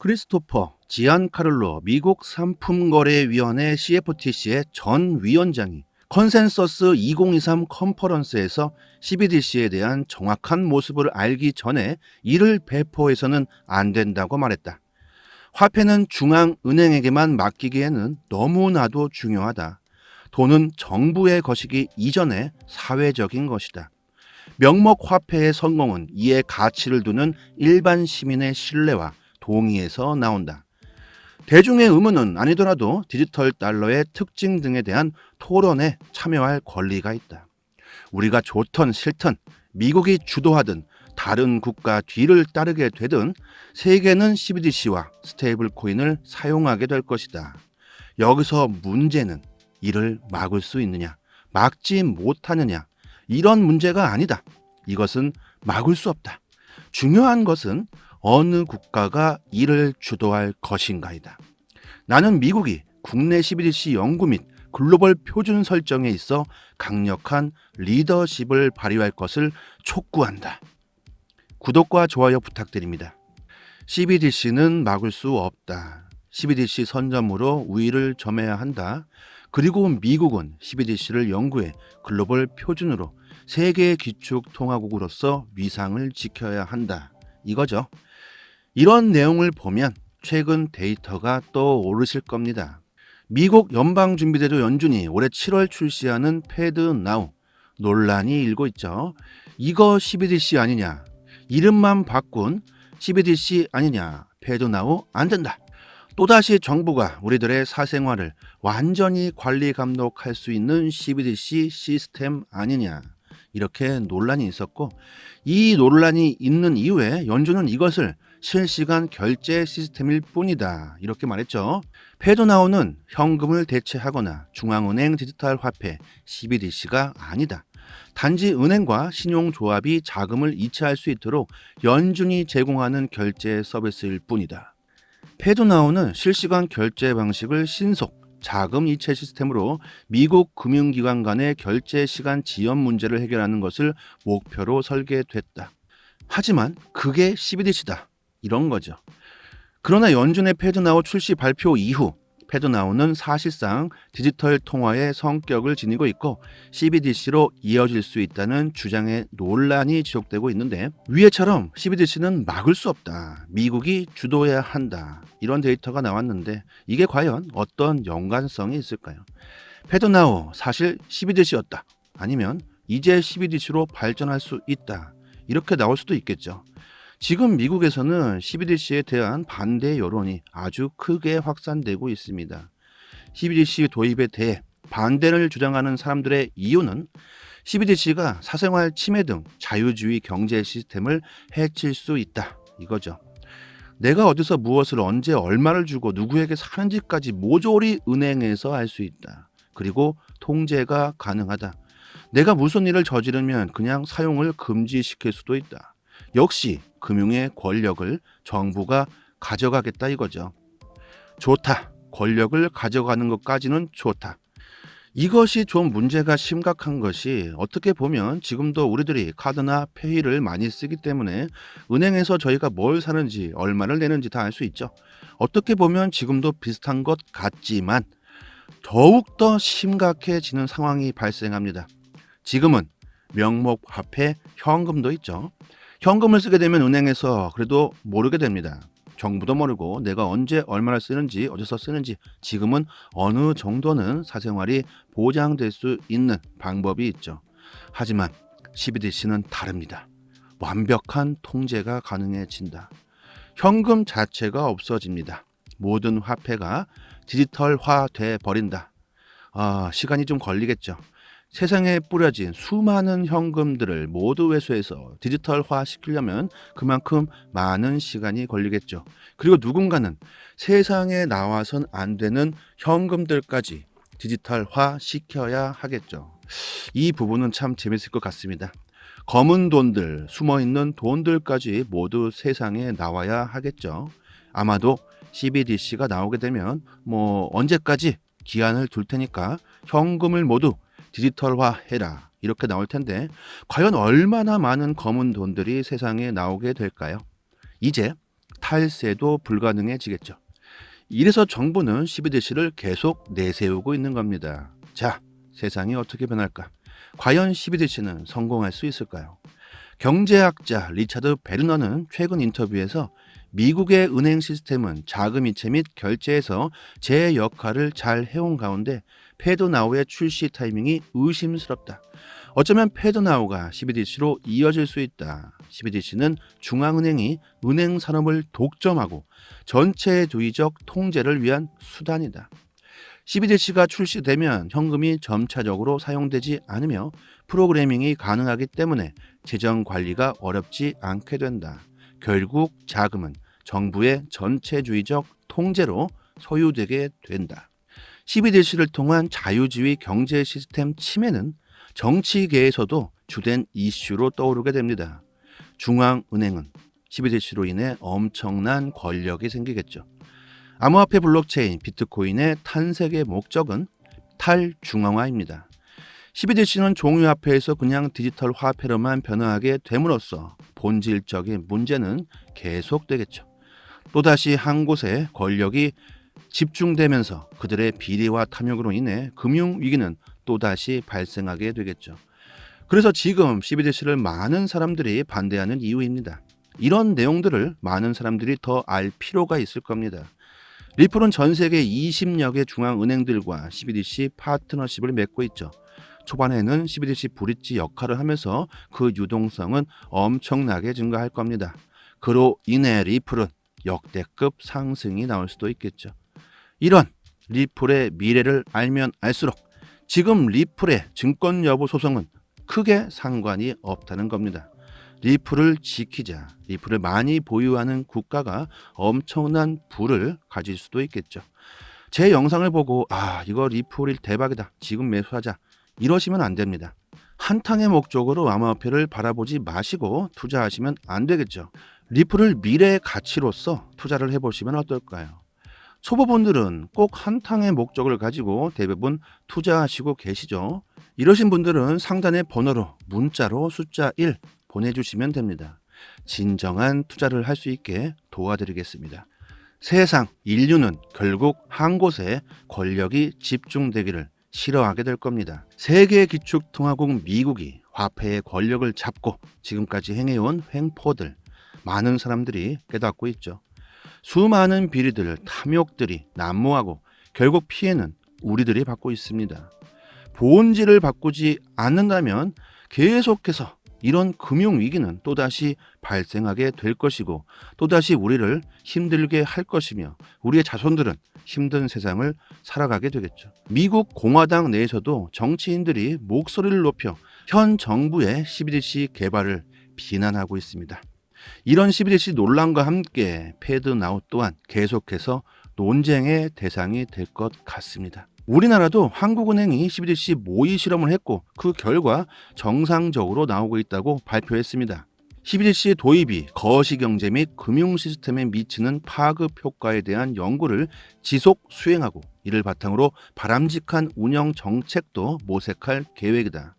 크리스토퍼 지안카를로 미국 상품거래위원회 CFTC의 전 위원장이 컨센서스 2023 컨퍼런스에서 CBDC에 대한 정확한 모습을 알기 전에 이를 배포해서는 안 된다고 말했다. 화폐는 중앙은행에게만 맡기기에는 너무나도 중요하다. 돈은 정부의 것이기 이전에 사회적인 것이다. 명목 화폐의 성공은 이에 가치를 두는 일반 시민의 신뢰와 동의에서 나온다. 대중의 의무는 아니더라도 디지털 달러의 특징 등에 대한 토론에 참여할 권리가 있다. 우리가 좋든 싫든 미국이 주도하든 다른 국가 뒤를 따르게 되든 세계는 CBDC와 스테이블 코인을 사용하게 될 것이다. 여기서 문제는 이를 막을 수 있느냐, 막지 못하느냐, 이런 문제가 아니다. 이것은 막을 수 없다. 중요한 것은 어느 국가가 이를 주도할 것인가이다. 나는 미국이 국내 CBDC 연구 및 글로벌 표준 설정에 있어 강력한 리더십을 발휘할 것을 촉구한다. 구독과 좋아요 부탁드립니다. CBDC는 막을 수 없다. CBDC 선점으로 우위를 점해야 한다. 그리고 미국은 CBDC를 연구해 글로벌 표준으로 세계 기축 통화국으로서 위상을 지켜야 한다. 이거죠. 이런 내용을 보면 최근 데이터가 떠오르실 겁니다. 미국 연방준비제도 연준이 올해 7월 출시하는 패드 나우 논란이 일고 있죠. 이거 CBDC 아니냐? 이름만 바꾼 CBDC 아니냐? 패드 나우 안 된다. 또다시 정부가 우리들의 사생활을 완전히 관리 감독할 수 있는 CBDC 시스템 아니냐? 이렇게 논란이 있었고, 이 논란이 있는 이후에 연준은 이것을 실시간 결제 시스템일 뿐이다. 이렇게 말했죠. 패드나우는 현금을 대체하거나 중앙은행 디지털 화폐 CBDC가 아니다. 단지 은행과 신용조합이 자금을 이체할 수 있도록 연준이 제공하는 결제 서비스일 뿐이다. 패드나우는 실시간 결제 방식을 신속, 자금 이체 시스템으로 미국 금융기관 간의 결제 시간 지연 문제를 해결하는 것을 목표로 설계됐다. 하지만 그게 CBDC다. 이런 거죠. 그러나 연준의 패드나우 출시 발표 이후 패드나우는 사실상 디지털 통화의 성격을 지니고 있고 CBDC로 이어질 수 있다는 주장의 논란이 지속되고 있는데, 위에처럼 CBDC는 막을 수 없다. 미국이 주도해야 한다. 이런 데이터가 나왔는데 이게 과연 어떤 연관성이 있을까요? 패드나우 사실 CBDC였다. 아니면 이제 CBDC로 발전할 수 있다. 이렇게 나올 수도 있겠죠. 지금 미국에서는 CBDC에 대한 반대 여론이 아주 크게 확산되고 있습니다. CBDC 도입에 대해 반대를 주장하는 사람들의 이유는 CBDC가 사생활 침해 등 자유주의 경제 시스템을 해칠 수 있다. 이거죠. 내가 어디서 무엇을 언제 얼마를 주고 누구에게 사는지까지 모조리 은행에서 알 수 있다. 그리고 통제가 가능하다. 내가 무슨 일을 저지르면 그냥 사용을 금지시킬 수도 있다. 역시 금융의 권력을 정부가 가져가겠다 이거죠. 좋다. 권력을 가져가는 것까지는 좋다. 이것이 좀 문제가 심각한 것이, 어떻게 보면 지금도 우리들이 카드나 페이를 많이 쓰기 때문에 은행에서 저희가 뭘 사는지 얼마를 내는지 다 알 수 있죠. 어떻게 보면 지금도 비슷한 것 같지만 더욱더 심각해지는 상황이 발생합니다. 지금은 명목 화폐 현금도 있죠. 현금을 쓰게 되면 은행에서 그래도 모르게 됩니다. 정부도 모르고 내가 언제 얼마나 쓰는지 어디서 쓰는지 지금은 어느 정도는 사생활이 보장될 수 있는 방법이 있죠. 하지만 CBDC는 다릅니다. 완벽한 통제가 가능해진다. 현금 자체가 없어집니다. 모든 화폐가 디지털화돼 버린다. 시간이 좀 걸리겠죠. 세상에 뿌려진 수많은 현금들을 모두 회수해서 디지털화 시키려면 그만큼 많은 시간이 걸리겠죠. 그리고 누군가는 세상에 나와선 안 되는 현금들까지 디지털화 시켜야 하겠죠. 이 부분은 참 재밌을 것 같습니다. 검은 돈들, 숨어있는 돈들까지 모두 세상에 나와야 하겠죠. 아마도 CBDC가 나오게 되면 언제까지 기한을 둘 테니까 현금을 모두 디지털화해라 이렇게 나올 텐데, 과연 얼마나 많은 검은 돈들이 세상에 나오게 될까요? 이제 탈세도 불가능해지겠죠. 이래서 정부는 CBDC를 계속 내세우고 있는 겁니다. 자, 세상이 어떻게 변할까? 과연 CBDC는 성공할 수 있을까요? 경제학자 리차드 베르너는 최근 인터뷰에서 미국의 은행 시스템은 자금 이체 및 결제에서 제 역할을 잘 해온 가운데 패드나우의 출시 타이밍이 의심스럽다. 어쩌면 패드나우가 CBDC로 이어질 수 있다. CBDC는 중앙은행이 은행 산업을 독점하고 전체주의적 통제를 위한 수단이다. CBDC가 출시되면 현금이 점차적으로 사용되지 않으며 프로그래밍이 가능하기 때문에 재정 관리가 어렵지 않게 된다. 결국 자금은 정부의 전체주의적 통제로 소유되게 된다. CBDC를 통한 자유주의 경제 시스템 침해는 정치계에서도 주된 이슈로 떠오르게 됩니다. 중앙은행은 CBDC로 인해 엄청난 권력이 생기겠죠. 암호화폐 블록체인 비트코인의 탄생의 목적은 탈중앙화입니다. CBDC는 종이화폐에서 그냥 디지털 화폐로만 변화하게 됨으로써 본질적인 문제는 계속되겠죠. 또다시 한 곳에 권력이 집중되면서 그들의 비리와 탐욕으로 인해 금융위기는 또다시 발생하게 되겠죠. 그래서 지금 CBDC를 많은 사람들이 반대하는 이유입니다. 이런 내용들을 많은 사람들이 더 알 필요가 있을 겁니다. 리플은 전 세계 20여 개 중앙은행들과 CBDC 파트너십을 맺고 있죠. 초반에는 CBDC 브릿지 역할을 하면서 그 유동성은 엄청나게 증가할 겁니다. 그로 인해 리플은 역대급 상승이 나올 수도 있겠죠. 이런 리플의 미래를 알면 알수록 지금 리플의 증권 여부 소송은 크게 상관이 없다는 겁니다. 리플을 지키자. 리플을 많이 보유하는 국가가 엄청난 부를 가질 수도 있겠죠. 제 영상을 보고 이거 리플이 대박이다. 지금 매수하자. 이러시면 안 됩니다. 한탕의 목적으로 암호화폐를 바라보지 마시고 투자하시면 안 되겠죠. 리플을 미래의 가치로서 투자를 해보시면 어떨까요? 초보분들은 꼭 한탕의 목적을 가지고 대부분 투자하시고 계시죠. 이러신 분들은 상단의 번호로 문자로 숫자 1 보내주시면 됩니다. 진정한 투자를 할 수 있게 도와드리겠습니다. 세상, 인류는 결국 한 곳에 권력이 집중되기를 싫어하게 될 겁니다. 세계 기축통화국 미국이 화폐의 권력을 잡고 지금까지 행해온 횡포들, 많은 사람들이 깨닫고 있죠. 수많은 비리들, 탐욕들이 난무하고 결국 피해는 우리들이 받고 있습니다. 본질을 바꾸지 않는다면 계속해서 이런 금융위기는 또다시 발생하게 될 것이고 또다시 우리를 힘들게 할 것이며 우리의 자손들은 힘든 세상을 살아가게 되겠죠. 미국 공화당 내에서도 정치인들이 목소리를 높여 현 정부의 CBDC 개발을 비난하고 있습니다. 이런 CBDC 논란과 함께 패드나우 또한 계속해서 논쟁의 대상이 될 것 같습니다. 우리나라도 한국은행이 CBDC 모의 실험을 했고 그 결과 정상적으로 나오고 있다고 발표했습니다. CBDC 도입이 거시경제 및 금융 시스템에 미치는 파급 효과에 대한 연구를 지속 수행하고 이를 바탕으로 바람직한 운영 정책도 모색할 계획이다.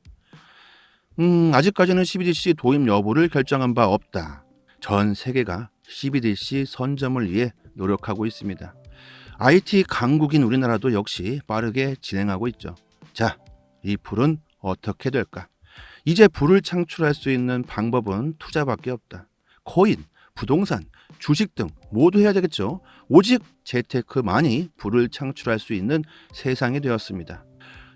아직까지는 CBDC 도입 여부를 결정한 바 없다. 전 세계가 CBDC 선점을 위해 노력하고 있습니다. IT 강국인 우리나라도 역시 빠르게 진행하고 있죠. 자, 이 불은 어떻게 될까? 이제 불을 창출할 수 있는 방법은 투자밖에 없다. 코인, 부동산, 주식 등 모두 해야 되겠죠. 오직 재테크만이 불을 창출할 수 있는 세상이 되었습니다.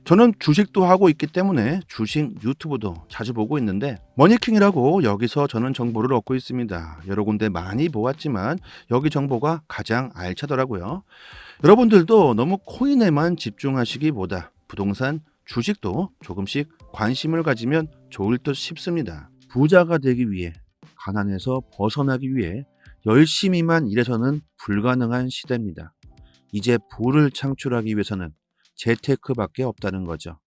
저는 주식도 하고 있기 때문에 주식 유튜브도 자주 보고 있는데 머니킹이라고 여기서 저는 정보를 얻고 있습니다. 여러 군데 많이 보았지만 여기 정보가 가장 알차더라고요. 여러분들도 너무 코인에만 집중하시기보다 부동산, 주식도 조금씩 관심을 가지면 좋을 듯 싶습니다. 부자가 되기 위해, 가난에서 벗어나기 위해 열심히만 일해서는 불가능한 시대입니다. 이제 부를 창출하기 위해서는 재테크밖에 없다는 거죠.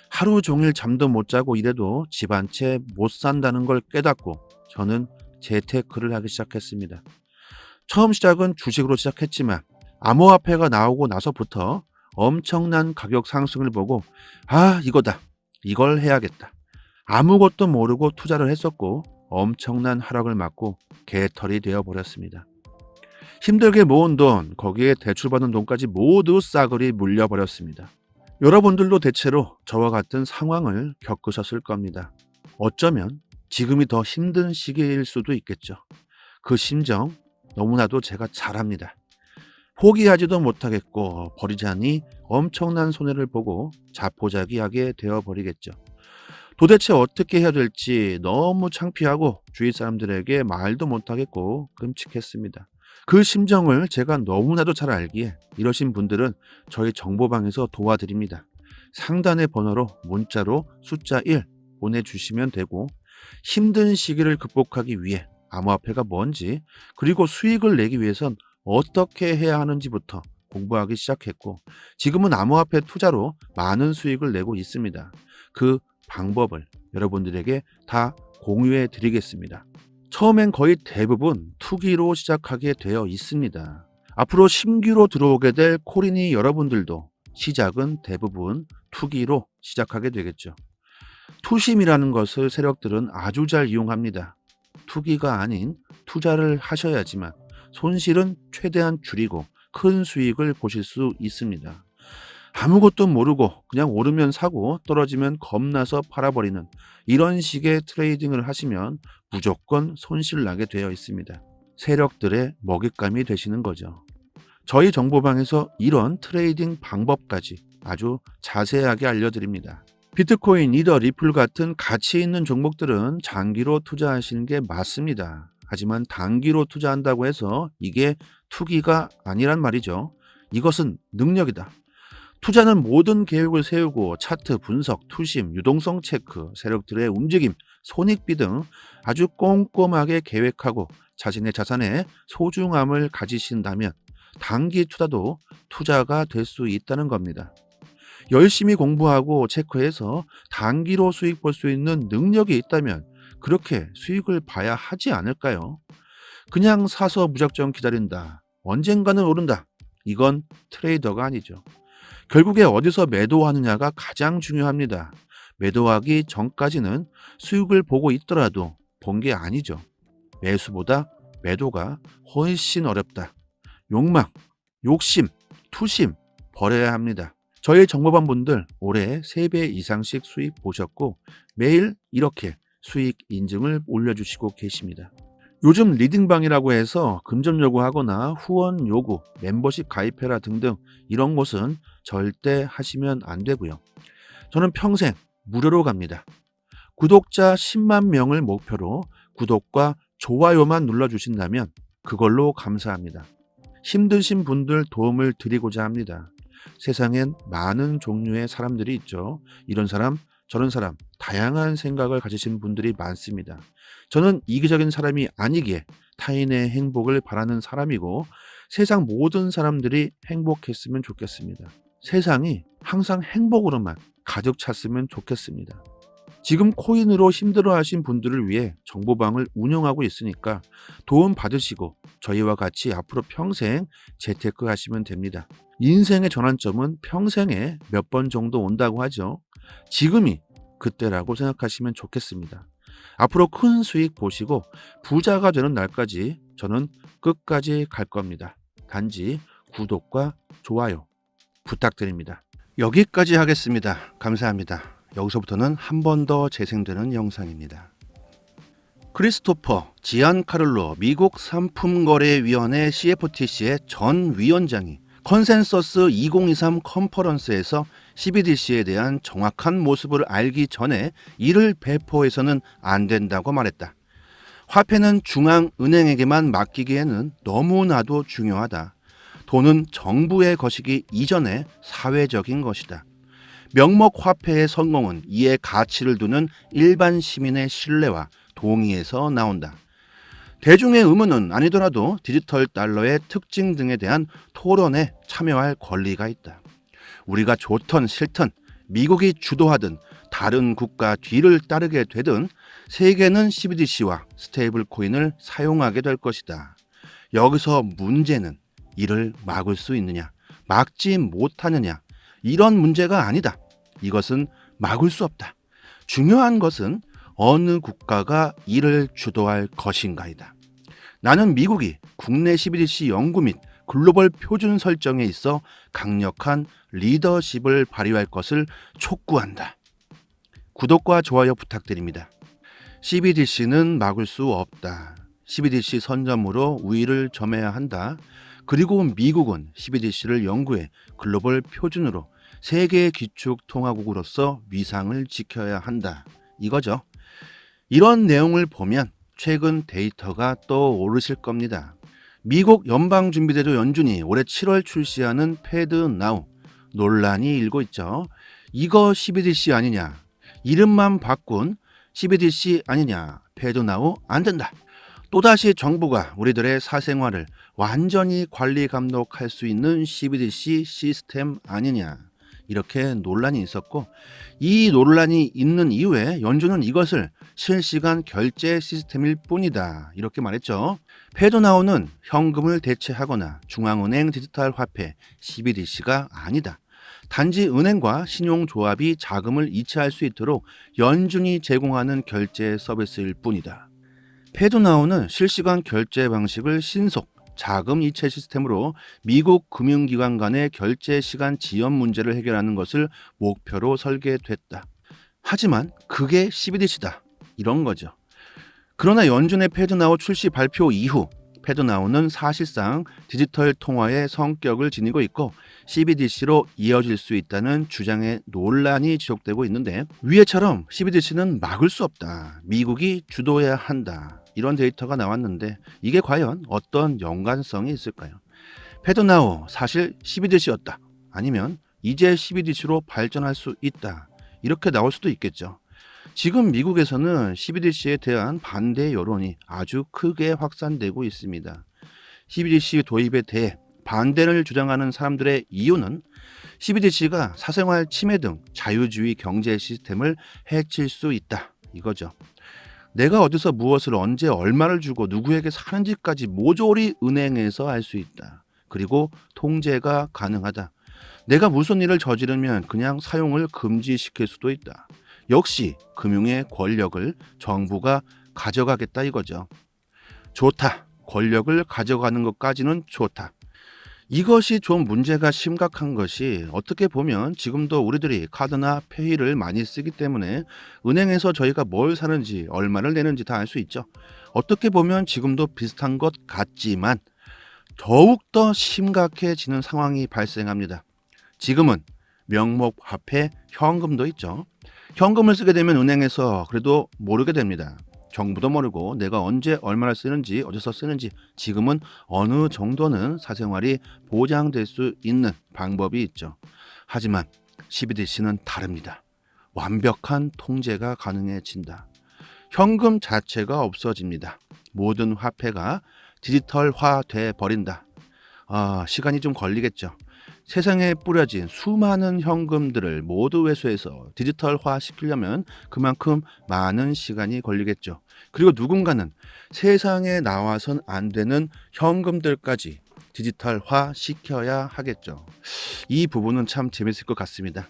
하루 종일 잠도 못 자고 일해도 집 한 채 못 산다는 걸 깨닫고 저는 재테크를 하기 시작했습니다. 처음 시작은 주식으로 시작했지만 암호화폐가 나오고 나서부터 엄청난 가격 상승을 보고 이거다. 이걸 해야겠다. 아무것도 모르고 투자를 했었고 엄청난 하락을 맞고 개털이 되어버렸습니다. 힘들게 모은 돈, 거기에 대출받은 돈까지 모두 싸그리 물려버렸습니다. 여러분들도 대체로 저와 같은 상황을 겪으셨을 겁니다. 어쩌면 지금이 더 힘든 시기일 수도 있겠죠. 그 심정 너무나도 제가 잘 압니다. 포기하지도 못하겠고 버리자니 엄청난 손해를 보고 자포자기하게 되어버리겠죠. 도대체 어떻게 해야 될지 너무 창피하고 주위 사람들에게 말도 못하겠고 끔찍했습니다. 그 심정을 제가 너무나도 잘 알기에 이러신 분들은 저희 정보방에서 도와드립니다. 상단의 번호로 문자로 숫자 1 보내주시면 되고, 힘든 시기를 극복하기 위해 암호화폐가 뭔지, 그리고 수익을 내기 위해선 어떻게 해야 하는지부터 공부하기 시작했고, 지금은 암호화폐 투자로 많은 수익을 내고 있습니다. 그 방법을 여러분들에게 다 공유해 드리겠습니다. 처음엔 거의 대부분 투기로 시작하게 되어 있습니다. 앞으로 신규로 들어오게 될 코린이 여러분들도 시작은 대부분 투기로 시작하게 되겠죠. 투심이라는 것을 세력들은 아주 잘 이용합니다. 투기가 아닌 투자를 하셔야지만 손실은 최대한 줄이고 큰 수익을 보실 수 있습니다. 아무것도 모르고 그냥 오르면 사고 떨어지면 겁나서 팔아버리는 이런 식의 트레이딩을 하시면 무조건 손실 나게 되어 있습니다. 세력들의 먹잇감이 되시는 거죠. 저희 정보방에서 이런 트레이딩 방법까지 아주 자세하게 알려드립니다. 비트코인, 이더, 리플 같은 가치 있는 종목들은 장기로 투자하시는 게 맞습니다. 하지만 단기로 투자한다고 해서 이게 투기가 아니란 말이죠. 이것은 능력이다. 투자는 모든 계획을 세우고 차트 분석, 투심, 유동성 체크, 세력들의 움직임, 손익비 등 아주 꼼꼼하게 계획하고 자신의 자산의 소중함을 가지신다면 단기 투자도 투자가 될 수 있다는 겁니다. 열심히 공부하고 체크해서 단기로 수익 볼 수 있는 능력이 있다면 그렇게 수익을 봐야 하지 않을까요? 그냥 사서 무작정 기다린다. 언젠가는 오른다. 이건 트레이더가 아니죠. 결국에 어디서 매도하느냐가 가장 중요합니다. 매도하기 전까지는 수익을 보고 있더라도 본 게 아니죠. 매수보다 매도가 훨씬 어렵다. 욕망, 욕심, 투심 버려야 합니다. 저희 정보반 분들 올해 3배 이상씩 수익 보셨고 매일 이렇게 수익 인증을 올려주시고 계십니다. 요즘 리딩방이라고 해서 금전 요구하거나 후원 요구, 멤버십 가입해라 등등 이런 곳은 절대 하시면 안 되고요. 저는 평생 무료로 갑니다. 구독자 10만 명을 목표로 구독과 좋아요만 눌러주신다면 그걸로 감사합니다. 힘드신 분들 도움을 드리고자 합니다. 세상엔 많은 종류의 사람들이 있죠. 이런 사람, 저런 사람, 다양한 생각을 가지신 분들이 많습니다. 저는 이기적인 사람이 아니기에 타인의 행복을 바라는 사람이고 세상 모든 사람들이 행복했으면 좋겠습니다. 세상이 항상 행복으로만 가득 찼으면 좋겠습니다. 지금 코인으로 힘들어하신 분들을 위해 정보방을 운영하고 있으니까 도움 받으시고 저희와 같이 앞으로 평생 재테크 하시면 됩니다. 인생의 전환점은 평생에 몇 번 정도 온다고 하죠. 지금이 그때라고 생각하시면 좋겠습니다. 앞으로 큰 수익 보시고 부자가 되는 날까지 저는 끝까지 갈 겁니다. 단지 구독과 좋아요 부탁드립니다. 여기까지 하겠습니다. 감사합니다. 여기서부터는 한 번 더 재생되는 영상입니다. 크리스토퍼 지안카를로 미국 상품거래위원회 CFTC의 전 위원장이 컨센서스 2023 컨퍼런스에서 CBDC에 대한 정확한 모습을 알기 전에 이를 배포해서는 안 된다고 말했다. 화폐는 중앙은행에게만 맡기기에는 너무나도 중요하다. 돈은 정부의 것이기 이전에 사회적인 것이다. 명목 화폐의 성공은 이에 가치를 두는 일반 시민의 신뢰와 동의에서 나온다. 대중의 의무는 아니더라도 디지털 달러의 특징 등에 대한 토론에 참여할 권리가 있다. 우리가 좋든 싫든 미국이 주도하든 다른 국가 뒤를 따르게 되든 세계는 CBDC와 스테이블 코인을 사용하게 될 것이다. 여기서 문제는 이를 막을 수 있느냐, 막지 못하느냐, 이런 문제가 아니다. 이것은 막을 수 없다. 중요한 것은 어느 국가가 이를 주도할 것인가이다. 나는 미국이 국내 CBDC 연구 및 글로벌 표준 설정에 있어 강력한 리더십을 발휘할 것을 촉구한다. 구독과 좋아요 부탁드립니다. CBDC는 막을 수 없다. CBDC 선점으로 우위를 점해야 한다. 그리고 미국은 CBDC를 연구해 글로벌 표준으로 세계 기축 통화국으로서 위상을 지켜야 한다. 이거죠. 이런 내용을 보면 최근 데이터가 떠오르실 겁니다. 미국 연방준비제도 연준이 올해 7월 출시하는 패드나우 논란이 일고 있죠. 이거 CBDC 아니냐? 이름만 바꾼 CBDC 아니냐? 패드나우 안 된다. 또다시 정부가 우리들의 사생활을 완전히 관리 감독할 수 있는 CBDC 시스템 아니냐? 이렇게 논란이 있었고, 이 논란이 있는 이후에 연준은 이것을 실시간 결제 시스템일 뿐이다 이렇게 말했죠. 패드나우는 현금을 대체하거나 중앙은행 디지털 화폐 CBDC가 아니다. 단지 은행과 신용조합이 자금을 이체할 수 있도록 연준이 제공하는 결제 서비스일 뿐이다. 패드나우는 실시간 결제 방식을 신속 자금 이체 시스템으로 미국 금융기관 간의 결제 시간 지연 문제를 해결하는 것을 목표로 설계됐다. 하지만 그게 CBDC다. 이런 거죠. 그러나 연준의 패드나우 출시 발표 이후 패드나우는 사실상 디지털 통화의 성격을 지니고 있고 CBDC로 이어질 수 있다는 주장의 논란이 지속되고 있는데, 위에처럼 CBDC는 막을 수 없다. 미국이 주도해야 한다. 이런 데이터가 나왔는데 이게 과연 어떤 연관성이 있을까요? 패드나우 사실 CBDC였다. 아니면 이제 CBDC로 발전할 수 있다. 이렇게 나올 수도 있겠죠. 지금 미국에서는 CBDC에 대한 반대 여론이 아주 크게 확산되고 있습니다. CBDC 도입에 대해 반대를 주장하는 사람들의 이유는 CBDC가 사생활 침해 등 자유주의 경제 시스템을 해칠 수 있다. 이거죠. 내가 어디서 무엇을 언제 얼마를 주고 누구에게 사는지까지 모조리 은행에서 알 수 있다. 그리고 통제가 가능하다. 내가 무슨 일을 저지르면 그냥 사용을 금지시킬 수도 있다. 역시 금융의 권력을 정부가 가져가겠다 이거죠. 좋다. 권력을 가져가는 것까지는 좋다. 이것이 좀 문제가 심각한 것이, 어떻게 보면 지금도 우리들이 카드나 페이를 많이 쓰기 때문에 은행에서 저희가 뭘 사는지 얼마를 내는지 다 알 수 있죠. 어떻게 보면 지금도 비슷한 것 같지만 더욱더 심각해지는 상황이 발생합니다. 지금은 명목 화폐, 현금도 있죠. 현금을 쓰게 되면 은행에서 그래도 모르게 됩니다. 정부도 모르고 내가 언제 얼마나 쓰는지 어디서 쓰는지 지금은 어느 정도는 사생활이 보장될 수 있는 방법이 있죠. 하지만 CBDC는 다릅니다. 완벽한 통제가 가능해진다. 현금 자체가 없어집니다. 모든 화폐가 디지털화돼 버린다. 시간이 좀 걸리겠죠. 세상에 뿌려진 수많은 현금들을 모두 회수해서 디지털화 시키려면 그만큼 많은 시간이 걸리겠죠. 그리고 누군가는 세상에 나와선 안 되는 현금들까지 디지털화 시켜야 하겠죠. 이 부분은 참 재밌을 것 같습니다.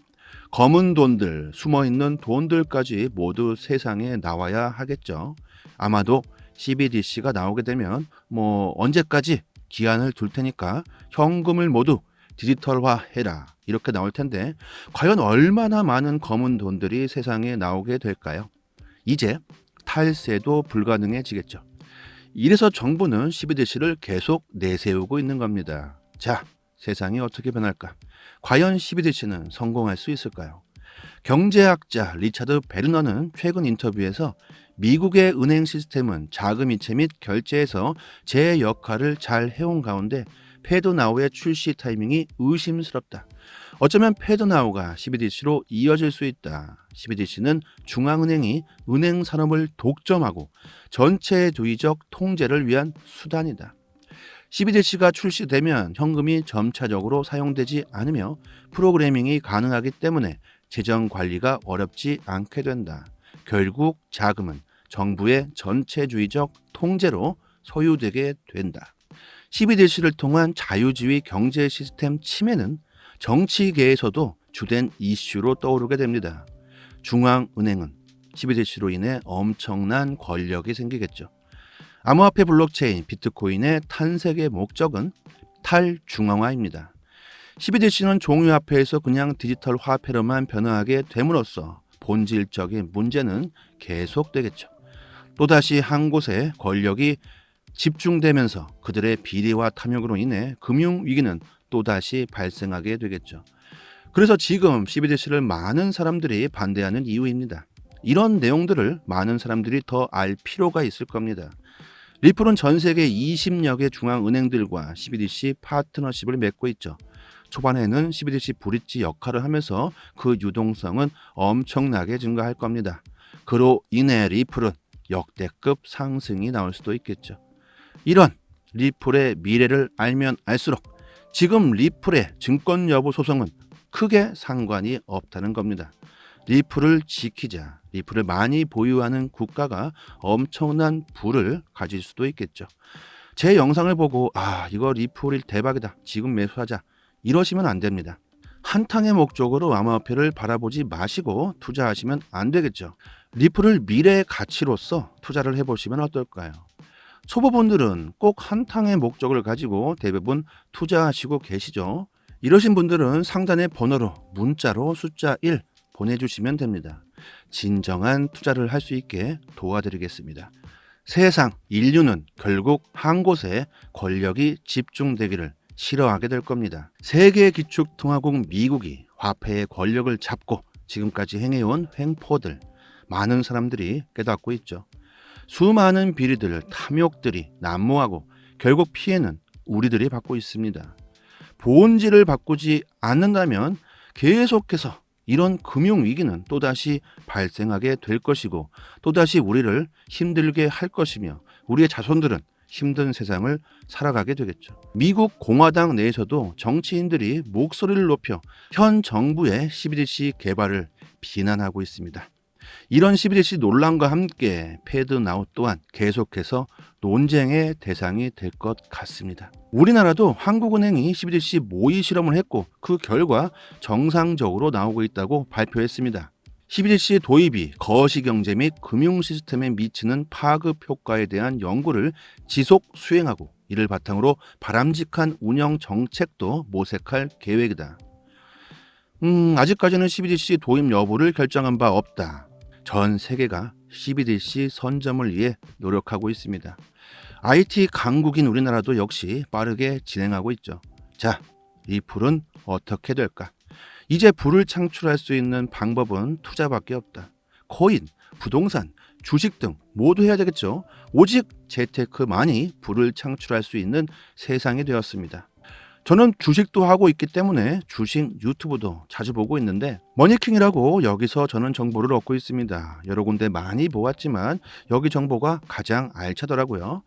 검은 돈들, 숨어있는 돈들까지 모두 세상에 나와야 하겠죠. 아마도 CBDC가 나오게 되면 언제까지 기한을 둘 테니까 현금을 모두 디지털화해라 이렇게 나올 텐데, 과연 얼마나 많은 검은 돈들이 세상에 나오게 될까요? 이제 탈세도 불가능해지겠죠. 이래서 정부는 CBDC를 계속 내세우고 있는 겁니다. 자, 세상이 어떻게 변할까? 과연 CBDC는 성공할 수 있을까요? 경제학자 리차드 베르너는 최근 인터뷰에서 미국의 은행 시스템은 자금 이체 및 결제에서 제 역할을 잘 해온 가운데 패드나우의 출시 타이밍이 의심스럽다. 어쩌면 패드나우가 CBDC로 이어질 수 있다. CBDC는 중앙은행이 은행 산업을 독점하고 전체주의적 통제를 위한 수단이다. CBDC가 출시되면 현금이 점차적으로 사용되지 않으며 프로그래밍이 가능하기 때문에 재정 관리가 어렵지 않게 된다. 결국 자금은 정부의 전체주의적 통제로 소유되게 된다. CBDC를 통한 자유주의 경제 시스템 침해는 정치계에서도 주된 이슈로 떠오르게 됩니다. 중앙은행은 CBDC로 인해 엄청난 권력이 생기겠죠. 암호화폐 블록체인 비트코인의 탄생의 목적은 탈중앙화입니다. CBDC는 종이화폐에서 그냥 디지털 화폐로만 변화하게 됨으로써 본질적인 문제는 계속되겠죠. 또다시 한 곳에 권력이 집중되면서 그들의 비리와 탐욕으로 인해 금융위기는 또다시 발생하게 되겠죠. 그래서 지금 CBDC를 많은 사람들이 반대하는 이유입니다. 이런 내용들을 많은 사람들이 더 알 필요가 있을 겁니다. 리플은 전 세계 20여 개 중앙은행들과 CBDC 파트너십을 맺고 있죠. 초반에는 CBDC 브릿지 역할을 하면서 그 유동성은 엄청나게 증가할 겁니다. 그로 인해 리플은 역대급 상승이 나올 수도 있겠죠. 이런 리플의 미래를 알면 알수록 지금 리플의 증권 여부 소송은 크게 상관이 없다는 겁니다. 리플을 지키자. 리플을 많이 보유하는 국가가 엄청난 부를 가질 수도 있겠죠. 제 영상을 보고 이거 리플이 대박이다. 지금 매수하자. 이러시면 안 됩니다. 한탕의 목적으로 암호화폐를 바라보지 마시고 투자하시면 안 되겠죠. 리플을 미래의 가치로서 투자를 해보시면 어떨까요? 초보분들은 꼭 한탕의 목적을 가지고 대부분 투자하시고 계시죠. 이러신 분들은 상단의 번호로 문자로 숫자 1 보내주시면 됩니다. 진정한 투자를 할 수 있게 도와드리겠습니다. 세상 인류는 결국 한 곳에 권력이 집중되기를 싫어하게 될 겁니다. 세계 기축통화국 미국이 화폐의 권력을 잡고 지금까지 행해온 횡포들 많은 사람들이 깨닫고 있죠. 수많은 비리들, 탐욕들이 난무하고 결국 피해는 우리들이 받고 있습니다. 본질을 바꾸지 않는다면 계속해서 이런 금융위기는 또다시 발생하게 될 것이고 또다시 우리를 힘들게 할 것이며 우리의 자손들은 힘든 세상을 살아가게 되겠죠. 미국 공화당 내에서도 정치인들이 목소리를 높여 현 정부의 CBDC 개발을 비난하고 있습니다. 이런 CBDC 논란과 함께 패드나우 또한 계속해서 논쟁의 대상이 될 것 같습니다. 우리나라도 한국은행이 CBDC 모의 실험을 했고 그 결과 정상적으로 나오고 있다고 발표했습니다. CBDC 도입이 거시경제 및 금융 시스템에 미치는 파급 효과에 대한 연구를 지속 수행하고 이를 바탕으로 바람직한 운영 정책도 모색할 계획이다. 아직까지는 CBDC 도입 여부를 결정한 바 없다. 전 세계가 CBDC 선점을 위해 노력하고 있습니다. IT 강국인 우리나라도 역시 빠르게 진행하고 있죠. 자, 리플은 어떻게 될까? 이제 부를 창출할 수 있는 방법은 투자밖에 없다. 코인, 부동산, 주식 등 모두 해야 되겠죠. 오직 재테크만이 부를 창출할 수 있는 세상이 되었습니다. 저는 주식도 하고 있기 때문에 주식 유튜브도 자주 보고 있는데 머니킹이라고 여기서 저는 정보를 얻고 있습니다. 여러 군데 많이 보았지만 여기 정보가 가장 알차더라고요.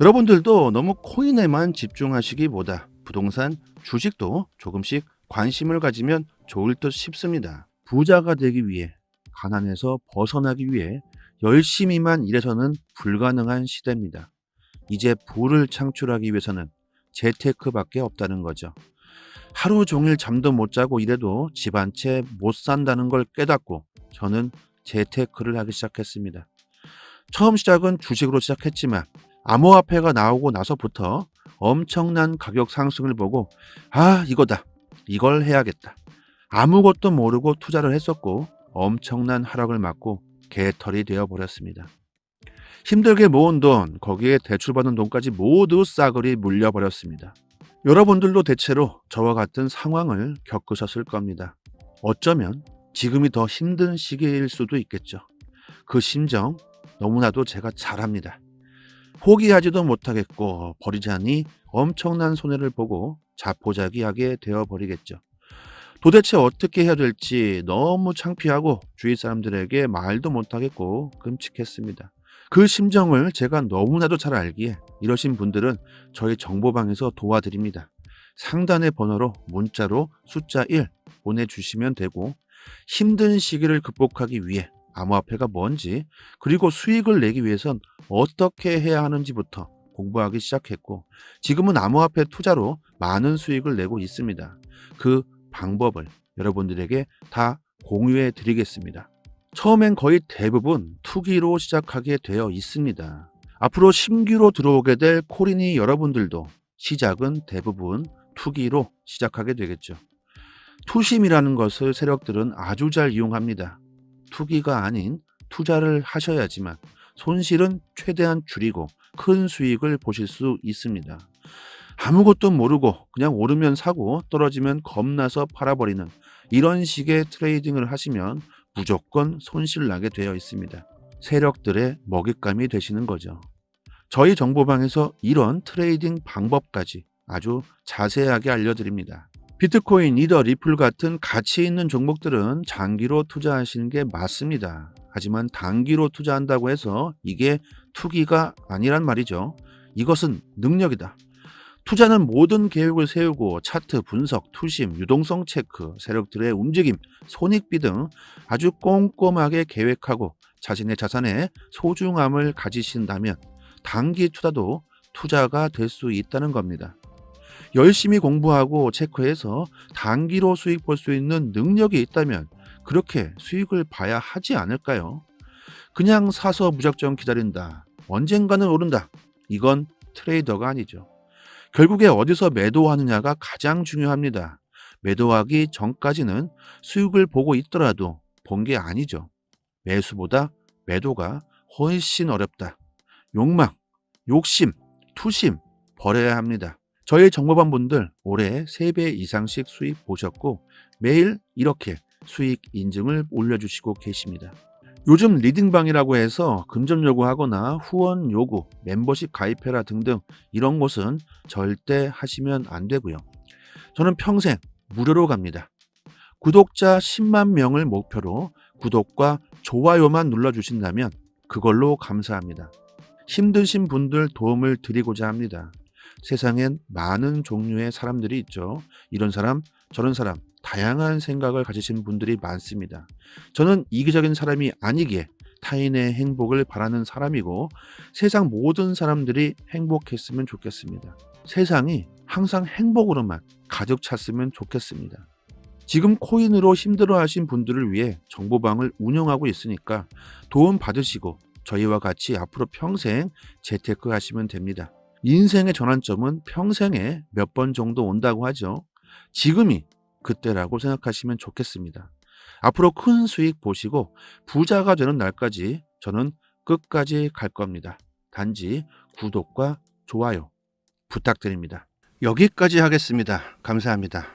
여러분들도 너무 코인에만 집중하시기보다 부동산, 주식도 조금씩 관심을 가지면 좋을 듯 싶습니다. 부자가 되기 위해, 가난에서 벗어나기 위해 열심히만 일해서는 불가능한 시대입니다. 이제 부를 창출하기 위해서는 재테크밖에 없다는 거죠. 하루 종일 잠도 못 자고 일해도 집 한 채 못 산다는 걸 깨닫고 저는 재테크를 하기 시작했습니다. 처음 시작은 주식으로 시작했지만 암호화폐가 나오고 나서부터 엄청난 가격 상승을 보고 이거다. 이걸 해야겠다. 아무것도 모르고 투자를 했었고 엄청난 하락을 맞고 개털이 되어버렸습니다. 힘들게 모은 돈, 거기에 대출받은 돈까지 모두 싸그리 물려버렸습니다. 여러분들도 대체로 저와 같은 상황을 겪으셨을 겁니다. 어쩌면 지금이 더 힘든 시기일 수도 있겠죠. 그 심정 너무나도 제가 잘 압니다. 포기하지도 못하겠고 버리자니 엄청난 손해를 보고 자포자기하게 되어버리겠죠. 도대체 어떻게 해야 될지 너무 창피하고 주위 사람들에게 말도 못하겠고 끔찍했습니다. 그 심정을 제가 너무나도 잘 알기에 이러신 분들은 저희 정보방에서 도와드립니다. 상단의 번호로 문자로 숫자 1 보내주시면 되고 힘든 시기를 극복하기 위해 암호화폐가 뭔지 그리고 수익을 내기 위해선 어떻게 해야 하는지부터 공부하기 시작했고 지금은 암호화폐 투자로 많은 수익을 내고 있습니다. 그 방법을 여러분들에게 다 공유해 드리겠습니다. 처음엔 거의 대부분 투기로 시작하게 되어 있습니다. 앞으로 신규로 들어오게 될 코린이 여러분들도 시작은 대부분 투기로 시작하게 되겠죠. 투심이라는 것을 세력들은 아주 잘 이용합니다. 투기가 아닌 투자를 하셔야지만 손실은 최대한 줄이고 큰 수익을 보실 수 있습니다. 아무것도 모르고 그냥 오르면 사고 떨어지면 겁나서 팔아버리는 이런 식의 트레이딩을 하시면 무조건 손실 나게 되어 있습니다. 세력들의 먹잇감이 되시는 거죠. 저희 정보방에서 이런 트레이딩 방법까지 아주 자세하게 알려드립니다. 비트코인, 이더, 리플 같은 가치 있는 종목들은 장기로 투자하시는 게 맞습니다. 하지만 단기로 투자한다고 해서 이게 투기가 아니란 말이죠. 이것은 능력이다. 투자는 모든 계획을 세우고 차트 분석, 투심, 유동성 체크, 세력들의 움직임, 손익비 등 아주 꼼꼼하게 계획하고 자신의 자산의 소중함을 가지신다면 단기 투자도 투자가 될 수 있다는 겁니다. 열심히 공부하고 체크해서 단기로 수익 볼 수 있는 능력이 있다면 그렇게 수익을 봐야 하지 않을까요? 그냥 사서 무작정 기다린다. 언젠가는 오른다. 이건 트레이더가 아니죠. 결국에 어디서 매도하느냐가 가장 중요합니다. 매도하기 전까지는 수익을 보고 있더라도 본 게 아니죠. 매수보다 매도가 훨씬 어렵다. 욕망, 욕심, 투심 버려야 합니다. 저희 정보반 분들 올해 3배 이상씩 수익 보셨고 매일 이렇게 수익 인증을 올려주시고 계십니다. 요즘 리딩방이라고 해서 금전 요구하거나 후원 요구, 멤버십 가입해라 등등 이런 곳은 절대 하시면 안 되고요. 저는 평생 무료로 갑니다. 구독자 10만 명을 목표로 구독과 좋아요만 눌러주신다면 그걸로 감사합니다. 힘드신 분들 도움을 드리고자 합니다. 세상엔 많은 종류의 사람들이 있죠. 이런 사람, 저런 사람, 다양한 생각을 가지신 분들이 많습니다. 저는 이기적인 사람이 아니기에 타인의 행복을 바라는 사람이고 세상 모든 사람들이 행복했으면 좋겠습니다. 세상이 항상 행복으로만 가득 찼으면 좋겠습니다. 지금 코인으로 힘들어하신 분들을 위해 정보방을 운영하고 있으니까 도움 받으시고 저희와 같이 앞으로 평생 재테크 하시면 됩니다. 인생의 전환점은 평생에 몇 번 정도 온다고 하죠. 지금이 그때라고 생각하시면 좋겠습니다. 앞으로 큰 수익 보시고 부자가 되는 날까지 저는 끝까지 갈 겁니다. 단지 구독과 좋아요 부탁드립니다. 여기까지 하겠습니다. 감사합니다.